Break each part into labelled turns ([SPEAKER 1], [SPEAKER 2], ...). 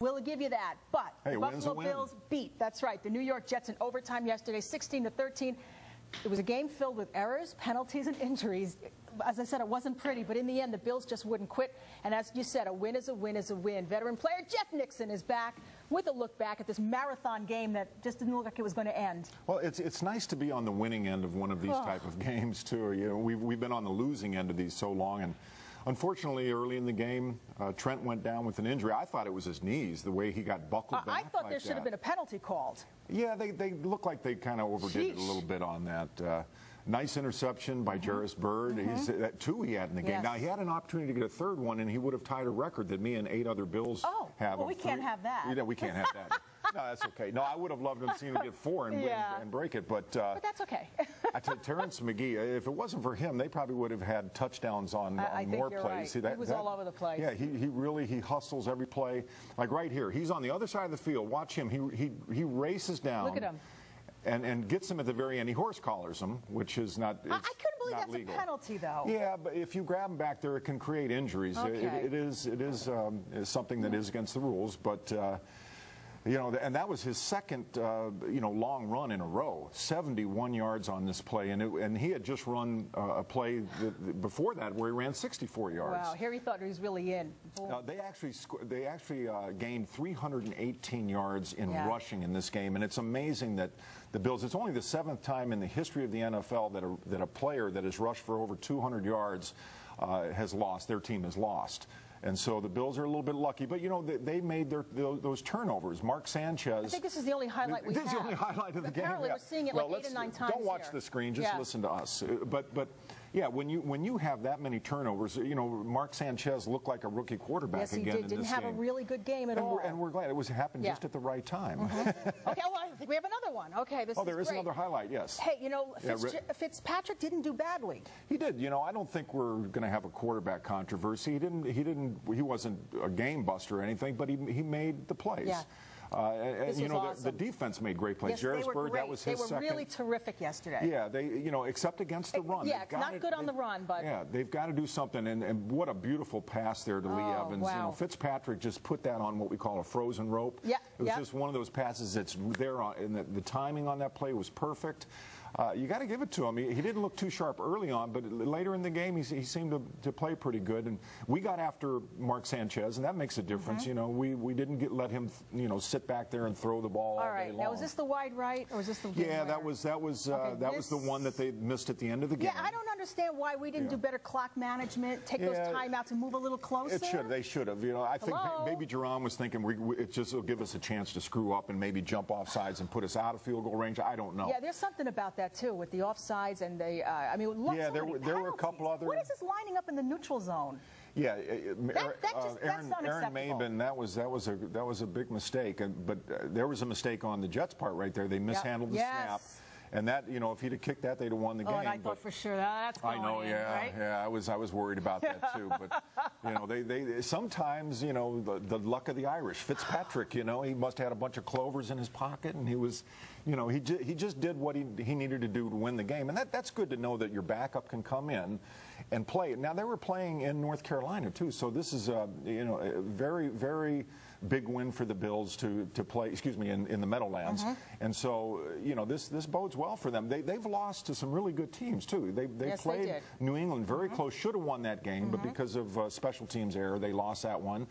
[SPEAKER 1] We'll give you that, but
[SPEAKER 2] hey,
[SPEAKER 1] the Buffalo Bills beat, that's right, the New York Jets in overtime yesterday, 16-13. It was a game filled with errors, penalties, and injuries. As I said, it wasn't pretty, but in the end, the Bills just wouldn't quit. And as you said, a win is a win is a win. Veteran player Jeff Nixon is back with a look back at this marathon game that just didn't look like it was going to end.
[SPEAKER 2] Well, it's nice to be on the winning end of one of these type of games, too. You know, we've been on the losing end of these so long, and unfortunately, early in the game, Trent went down with an injury. I thought it was his knees, the way he got buckled back.
[SPEAKER 1] I thought
[SPEAKER 2] like
[SPEAKER 1] there should have been a penalty called.
[SPEAKER 2] Yeah, they look like they kind of overdid it a little bit on that. Nice interception by Jarvis Bird. Two he had in the game.
[SPEAKER 1] Yes.
[SPEAKER 2] Now, he had an opportunity to get a third one, and he would have tied a record that me and 8 other Bills have.
[SPEAKER 1] Well, we can't have that.
[SPEAKER 2] Yeah, we can't have that. No, that's okay. No, I would have loved to have seen him get 4 and break it, but
[SPEAKER 1] that's okay.
[SPEAKER 2] I tell Terrence McGee, if it wasn't for him, they probably would have had touchdowns on more plays.
[SPEAKER 1] Right. See, he was all over the place.
[SPEAKER 2] Yeah, he hustles every play. Like right here, he's on the other side of the field. Watch him. He races down.
[SPEAKER 1] Look at him.
[SPEAKER 2] And gets him at the very end. He horse collars him, which is not
[SPEAKER 1] I couldn't believe that's
[SPEAKER 2] legal.
[SPEAKER 1] A penalty, though.
[SPEAKER 2] Yeah, but if you grab him back there, it can create injuries.
[SPEAKER 1] Okay.
[SPEAKER 2] It is something that is against the rules, but you know, and that was his second long run in a row, 71 yards on this play, and he had just run a play before that where he ran 64 yards.
[SPEAKER 1] Wow, here he thought he was really in.
[SPEAKER 2] They actually gained 318 yards in rushing in this game, and it's amazing that the Bills, it's only the 7th time in the history of the NFL that a player that has rushed for over 200 yards has lost, their team has lost. And so the Bills are a little bit lucky, but you know they made those turnovers. Mark Sanchez.
[SPEAKER 1] I think this is the only highlight we have.
[SPEAKER 2] This is the only highlight of the game.
[SPEAKER 1] Apparently, we're seeing it like 8 or 9 times.
[SPEAKER 2] Don't watch the screen. Just listen to us. But yeah, when you have that many turnovers, you know, Mark Sanchez looked like a rookie quarterback again.
[SPEAKER 1] Yes, he did. Didn't have a really good game at all.
[SPEAKER 2] And we're glad it happened just at the right time.
[SPEAKER 1] Okay, well, I think we have another one. Okay, this is great.
[SPEAKER 2] There is another highlight. Yes.
[SPEAKER 1] Hey, you know, Fitzpatrick didn't do badly.
[SPEAKER 2] He did. You know, I don't think we're going to have a quarterback controversy. He wasn't a game buster or anything, but he made the plays.
[SPEAKER 1] Yeah.
[SPEAKER 2] And you know,
[SPEAKER 1] awesome.
[SPEAKER 2] the defense made great plays.
[SPEAKER 1] Yes, they were great.
[SPEAKER 2] That was his second.
[SPEAKER 1] They were really terrific yesterday.
[SPEAKER 2] Yeah, except against the run.
[SPEAKER 1] Yeah, not good on the run, but
[SPEAKER 2] yeah, they've got to do something. And what a beautiful pass there to Lee Evans.
[SPEAKER 1] Wow.
[SPEAKER 2] You know, Fitzpatrick just put that on what we call a frozen rope.
[SPEAKER 1] Yeah,
[SPEAKER 2] it was just one of those passes that's there, and the timing on that play was perfect. You got to give it to him. He didn't look too sharp early on, but later in the game, he seemed to play pretty good. And we got after Mark Sanchez, and that makes a difference. You know, we didn't let him sit back there and throw the ball all day long.
[SPEAKER 1] Now, was this the wide right, or was this the
[SPEAKER 2] that was the one that they missed at the end of the game.
[SPEAKER 1] Yeah, I don't understand why we didn't do better clock management, take those timeouts and move a little closer.
[SPEAKER 2] They should have. You know, I think maybe Jerome was thinking it just will give us a chance to screw up and maybe jump off sides and put us out of field goal range. I don't know.
[SPEAKER 1] Yeah, there's something about that too with the offsides and the. I mean, look,
[SPEAKER 2] there were a couple other.
[SPEAKER 1] What is this lining up in the neutral zone?
[SPEAKER 2] Yeah,
[SPEAKER 1] Aaron
[SPEAKER 2] Maben, that was a big mistake. But there was a mistake on the Jets' part right there. They mishandled the snap. And that, you know, if he'd have kicked that, they'd have won the game.
[SPEAKER 1] And I thought for sure that's going
[SPEAKER 2] I know,
[SPEAKER 1] in,
[SPEAKER 2] yeah,
[SPEAKER 1] right?
[SPEAKER 2] yeah. I was worried about that too. But you know, they sometimes, you know, the luck of the Irish. Fitzpatrick, you know, he must have had a bunch of clovers in his pocket, and he was, you know, he just did what he needed to do to win the game, and that's good to know that your backup can come in and play. Now they were playing in North Carolina too, so this is you know, a very, very big win for the Bills to play, in the Meadowlands. And so, you know, this bodes well for them. They've lost to some really good teams too. They played New England very close, should have won that game, but because of special teams error, they lost that one.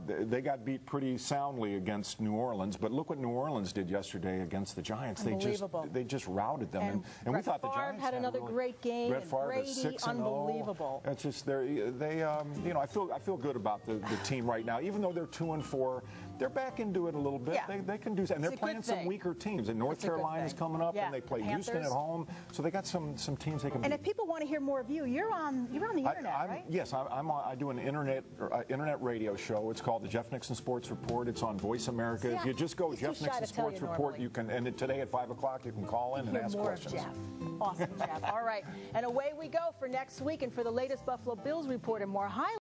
[SPEAKER 2] They got beat pretty soundly against New Orleans, but look what New Orleans did yesterday against the Giants. They just routed them, and we thought the Giants
[SPEAKER 1] had another great game.
[SPEAKER 2] Brett Favre
[SPEAKER 1] Brady,
[SPEAKER 2] 6-0.
[SPEAKER 1] unbelievable.
[SPEAKER 2] It's just you know, I feel good about the team right now, even though they're 2-4. They're back into it a little bit.
[SPEAKER 1] Yeah.
[SPEAKER 2] They can do, and they're playing some weaker teams. And North Carolina's coming up, and they play Houston at home. So they got some teams they can.
[SPEAKER 1] And if people want to hear more of you, you're on the internet, right?
[SPEAKER 2] Yes, I do an internet radio show. It's called the Jeff Nixon Sports Report. It's on Voice America. If you just go Jeff Nixon Sports Report, you can. And today at 5 o'clock, you can call in and ask questions.
[SPEAKER 1] Jeff. Awesome, Jeff. All right, and away we go for next week, and for the latest Buffalo Bills report and more highlights.